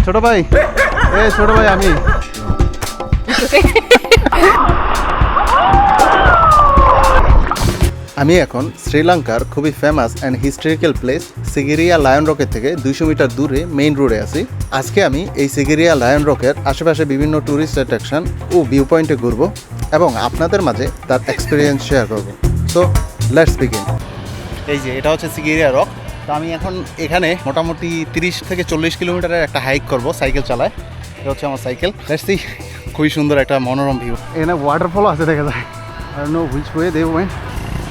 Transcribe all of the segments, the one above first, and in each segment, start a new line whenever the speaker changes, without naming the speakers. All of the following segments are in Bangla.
ছোট ভাই, ছোট ভাই আমি। আমি এখন শ্রীলঙ্কার খুবই famous and historical place Sigiriya lion রকের থেকে 200 মিটার দূরে মেইন রোডে আছি। আজকে আমি এই সিগিরিয়া লায়ন রকের আশেপাশে বিভিন্ন ট্যুরিস্ট অ্যাট্রাকশন ও ভিউ পয়েন্টে ঘুরবো এবং আপনাদের মাঝে তার এক্সপিরিয়েন্স শেয়ার করবো। So let's begin. এই যে এটা হচ্ছে সিগিরিয়া রক। তো আমি এখন এখানে মোটামুটি 30 থেকে 40 কিলোমিটারের একটা হাইক করব সাইকেল চালায়। এটা হচ্ছে আমার সাইকেল। Let's see. খুবই সুন্দর একটা মনোরম ভিউ। এখানে ওয়াটারফল আছে দেখা যায়। I don't know which way they went.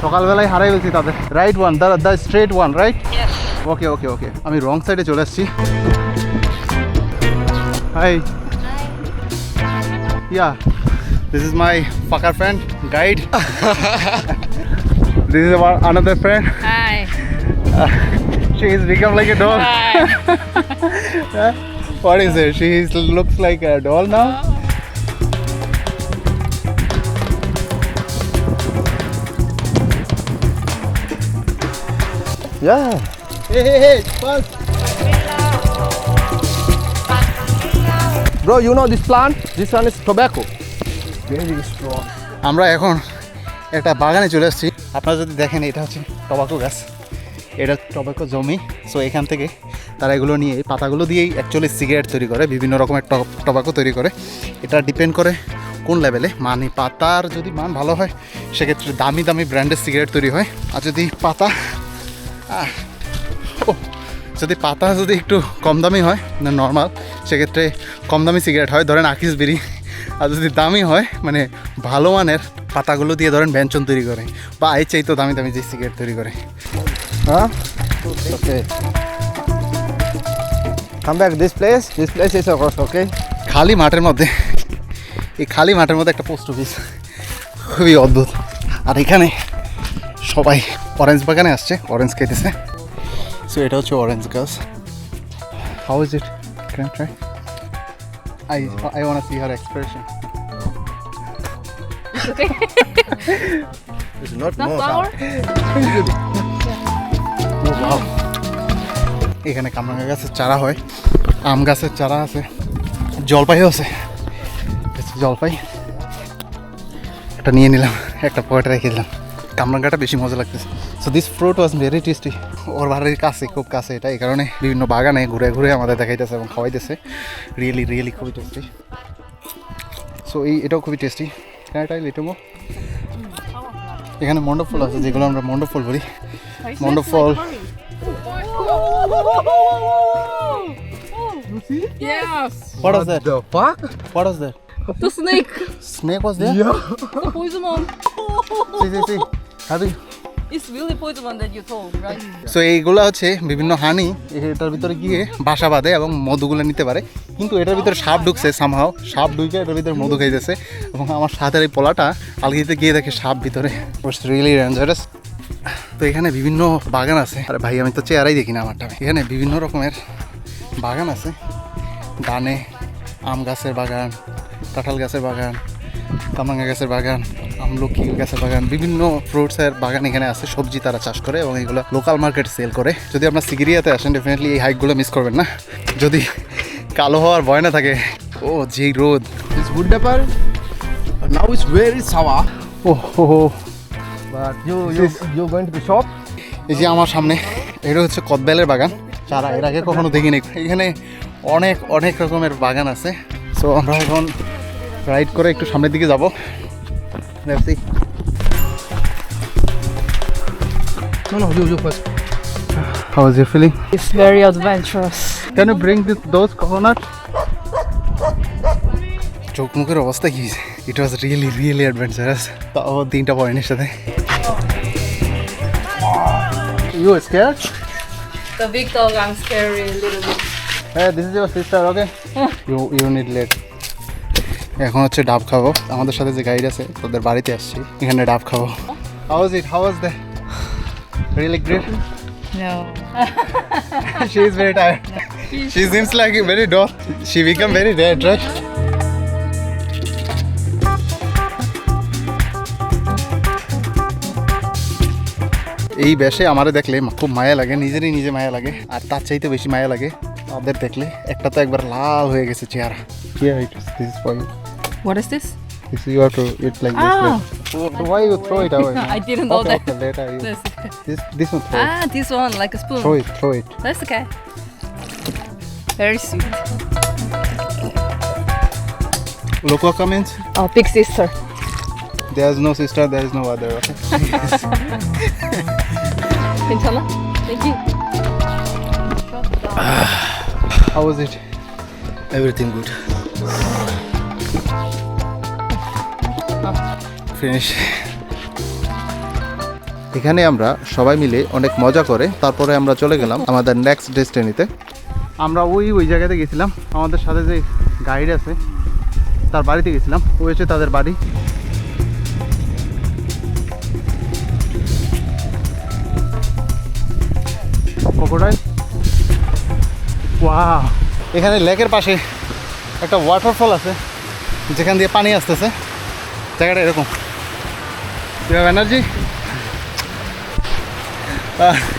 সকালবেলায় হারাই ফেলছি তাদের। Right one, the straight one, right? Okay okay okay. আমি রং সাইডে চলে আসছি। Hi. Yeah, this is my ফাকার friend, guide. This is another friend.
Hi.
She has become like a doll. What is it? She looks like a doll now. Yeah. Hey, fast.
Bro, you know this plant? This one is tobacco. Very strong.
আমরা এখন একটা বাগানে চলে আসছি। আপনারা যদি দেখেন এটা হচ্ছে টবাকো গাছ, এটা টবাকো জমি। সো এখান থেকে তারা এগুলো নিয়ে এই পাতাগুলো দিয়েই অ্যাকচুয়ালি সিগারেট তৈরি করে, বিভিন্ন রকমের টবাকো তৈরি করে। এটা ডিপেন্ড করে কোন লেভেলে, মানে পাতার যদি মান ভালো হয় সেক্ষেত্রে দামি দামি ব্র্যান্ডের সিগারেট তৈরি হয়। আর যদি পাতা যদি একটু কম দামি হয় না নর্মাল, সেক্ষেত্রে কম দামি সিগারেট হয়, ধরেন আকিস বিড়ি। আর যদি দামি হয় মানে ভালো মানের পাতাগুলো দিয়ে ধরেন ব্যঞ্জন তৈরি করে, বা এই চাইতো দামি দামি যে সিগারেট তৈরি করে।
Huh? Okay. Come back this place. This place is ours, okay?
খালি মাঠের মধ্যে, এই খালি মাঠের মধ্যে একটা পোস্ট অফিস, খুবই অদ্ভুত। আর এখানে সবাই অরেঞ্জ বাগানে আসছে, অরেঞ্জ খেতেছে। সো এটা হচ্ছে অরেঞ্জ গাছ। How is it? Can try? I want to see her expression.
It's okay.
It's not
Not
more.
flower?
Oh, wow. এখানে কামরাঙ্গা গাছের চারা হয়, আম গাছের চারা আছে, জলপাইও আছে। জলপাই একটা নিয়ে নিলাম, একটা পকেটে রেখে দিলাম। কামরাঙ্গাটা বেশি মজা লাগতেছে। So this fruit was very tasty. ওর বাড়ির কাছে, খুব কাছে এটা, এই কারণে বিভিন্ন বাগানে ঘুরে ঘুরে আমাদের দেখাইতেছে এবং খাওয়াইতেছে। রিয়েলি খুবই টেস্টি। সো এটাও খুবই টেস্টি। এটাই লিটুমো। এখানে মণ্ডপ ফুল আছে, যেগুলো আমরা মণ্ডপ ফুল বলি। মণ্ডপ ফল।
Yes.
What was that?
The fuck?
What was that?
The snake.
Snake was there?
Yeah.
The poison one.
See. Have you?
It's really poison one that you told, right?
So এইগুলো হচ্ছে বিভিন্ন হানি এটার ভিতরে গিয়ে বাসা বাঁধে এবং মধুগুলো নিতে পারে। কিন্তু এটার ভিতরে সাপ ঢুকছে, সামহাও সাপ ঢুকে এটার ভিতরে মধু খাইতেছে। এবং আমার সাথে এই পোলাটা আলগিতে গিয়ে দেখে সাপ ভিতরে। It's really dangerous. তো এখানে বিভিন্ন বাগান আছে। আরে ভাই, আমি তো চেয়ারাই দেখি না আমারটা। এখানে বিভিন্ন রকমের বাগান আছে। ডানে আম গাছের বাগান, কাঁঠাল গাছের বাগান, কামরাঙ্গা গাছের বাগান, আমলকি গাছের বাগান, বিভিন্ন ফ্রুটসের বাগান এখানে আছে। সবজি তারা চাষ করে এবং এগুলো লোকাল মার্কেট সেল করে। যদি আপনার সিগিরিয়াতে আসেন ডেফিনেটলি এই হাইকগুলো মিস করবেন না, যদি কালো হওয়ার ভয় না থাকে। ও যেই রোদ।
It's wood pepper. Now it's very sour.
O
But you're going to the shop.
এই যে আমার সামনে এটা হচ্ছে কদবেলের বাগান। চারা এর আগে কখনো দেখিনি। এখানে অনেক রকমের বাগান আছে। সো আমরা এখন রাইড করে একটু সামনের দিকে যাবো। Let's see.
No, you first.
How is you feeling?
It's very adventurous.
Can you bring those coconuts? চোখ মুখের অবস্থা কি? It was really adventurous. তাও 3টা পয়েন্টের সাথে। You scared?
The big dog, I'm scary a little bit.
Hey, this is your sister, okay? You need leg. এখন হচ্ছে ডাব খাবো। আমাদের সাথে যে গাইড আছে তাদের বাড়িতে আসছি, এখানে ডাব খাবো। How was the really great?
No.
She is very tired. She seems like very dull. She become very dead, right? এই বেশে আমারে দেখলে খুব মায়া লাগে, নিজে মায়া লাগে। আর তার চাইতে বেশি মায়া লাগে আমাদের দেখলে একটা তো একবার লাল হয়ে গেছে চেহারা। Here it is. This is for you.
What is this?
This you have to eat like this.
Ah.
So why you throw it away?
I didn't know that.
Okay, later you.
That's okay.
This one throw it.
Ah, this one, like a spoon.
Throw it.
That's okay. Very sweet.
Local comments?
Oh, big sister.
There is no sister, there is no other. Okay?
괜찮아? Thank you.
How was it?
Everything good.
Finish. এখানে আমরা সবাই মিলে অনেক মজা করে তারপরে আমরা চলে গেলাম আমাদের নেক্সট ডেস্টিনিতে। আমরা ওই জায়গাতে গেছিলাম, আমাদের সাথে যে গাইড আছে তার বাড়িতে গেছিলাম, ওই হচ্ছে তাদের বাড়ি। Crocodile, wow! এখানে লেকের পাশে একটা ওয়াটারফল আছে যেখান দিয়ে পানি আসতেছে। জায়গাটা এরকম। You have energy?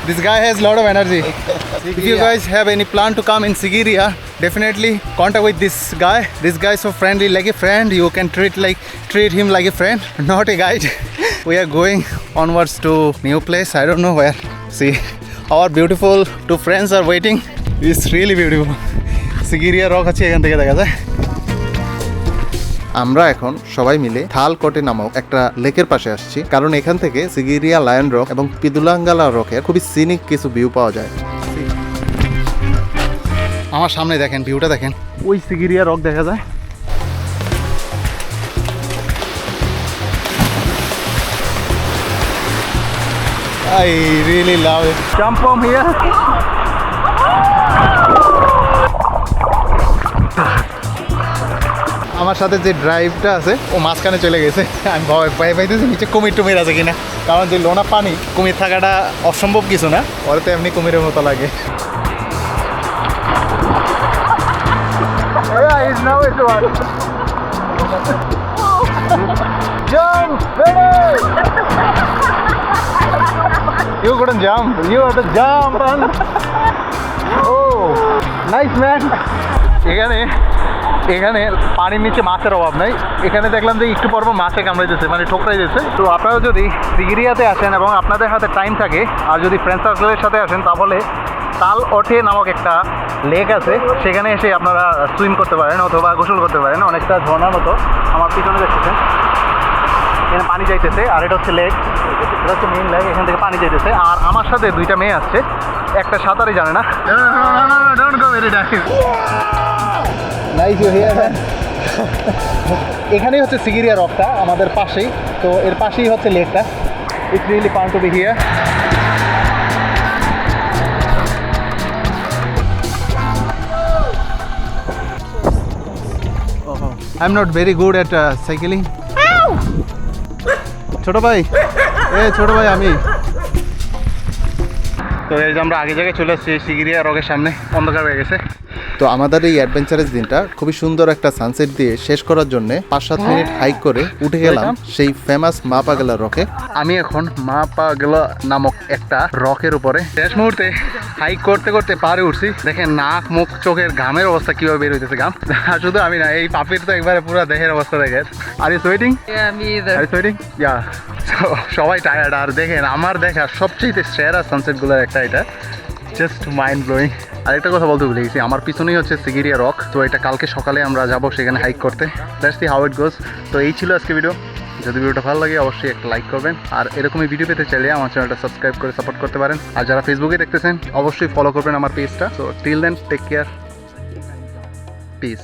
This guy has a lot of energy. If you guys have any plan to come in Sigiriya, definitely contact with this guy. This guy is so friendly, like a friend. You can treat him like a friend, not a guide. We are going onwards to new place. I don't know where. See, our beautiful two friends are waiting. It's really beautiful. Sigiriya rock আছে এখান থেকে দেখা যায়। আমরা এখন সবাই মিলে থালকোটে নামক একটা লেকের পাশে আসছি, কারণ এখান থেকে সিগিরিয়া লায়ন রক এবং পিদুলাঙ্গালা রকের খুবই সিনিক কিছু ভিউ পাওয়া যায়। আমার সামনে দেখেন, ভিউটা দেখেন, ওই সিগিরিয়া রক দেখা যায়। I really love it. Jump from here. আমার সাথে যে ড্রাইভটা আছে ও মাঝখানে চলে গেছে। আমি ভয় পাইতেছি নিচে কুমির টুমির আছে কিনা, কারণ যে লোনা পানি, কুমির থাকাটা অসম্ভব কিছু না, ওরা তো এমনি কুমিরের মতো লাগে। You couldn't jump. You have to jump. Oh, nice man. এখানে পানির নিচে মাছের অভাব নাই। এখানে দেখলাম যে একটু পর মাছে কামড়াইতেছে, মানে ঠোকরাই দিচ্ছে। তো আপনারা যদি সিগিরিয়াতে আসেন এবং আপনাদের হাতে টাইম থাকে আর যদি ফ্রেন্ড সার্কেলের সাথে আসেন, তাহলে তাল ওঠে নামক একটা লেক আছে, সেখানে এসে আপনারা সুইম করতে পারেন অথবা গোসল করতে পারেন। অনেকটা ঝর্ণার মতো আমার পিছনে দেখতেছেন, এখানে পানি যাইতেছে, আর এটা হচ্ছে লেক, এটা হচ্ছে মেইন লেক, এখান থেকে পানি যাইতেছে। আর আমার সাথে দুইটা মেয়ে আসছে, একটা সাঁতারই জানে না। এখানেই হচ্ছে সিগিরিয়া রকটা, আমাদের পাশেই, তো এর পাশেই হচ্ছে লেকটা। It's really fun to be here. I am not very good at cycling. ছোট ভাই, ছোট ভাই আমি। তো এই যে আমরা আগে জায়গায় চলে আসছি, সিগিরিয়া রকের সামনে, অন্ধকার হয়ে গেছে। তো আমাদের এই অ্যাডভেঞ্চারাস দিনটা খুবই সুন্দর একটা সানসেট দিয়ে শেষ করার জন্য 5-7 মিনিট হাইক করে উঠে গেলাম সেই ফেমাস মাপাগালা রকে। আমি এখন মাপাগালা নামক একটা রকের উপরে শেষ মুহূর্তে হাইক করতে করতে পারে উঠছি। দেখেন নাক মুখ চোখের ঘামের অবস্থা কিভাবে বের হইতেছে ঘাম। শুধু আমি না, এই পাপির তো একবারে পুরো দেহের অবস্থা দেখেন। Are you sweating?
Yeah, me either.
Are you sweating? Yeah. সবাই টায়ার্ড। আর দেখেন আমার দেখা সবচেয়ে সেরা সানসেটগুলোর একটা এটা, জাস্ট মাইন্ড ব্লোয়িং। আরেকটা কথা বলতে ভুলে গেছি, আমার পিছনেই হচ্ছে সিগিরিয়া রক। তো এটা কালকে সকালে আমরা যাবো সেখানে হাইক করতে। লেটস সি হাউ ইট গোজ। তো এই ছিল আজকে ভিডিও। যদি ভিডিওটা ভালো লাগে অবশ্যই একটা লাইক করবেন, আর এরকমই ভিডিও পেতে চাইলে আমার চ্যানেলটা সাবস্ক্রাইব করে সাপোর্ট করতে পারেন। আর যারা ফেসবুকে দেখতেছেন অবশ্যই ফলো করবেন আমার পেজটা। তো till then, take care, piece.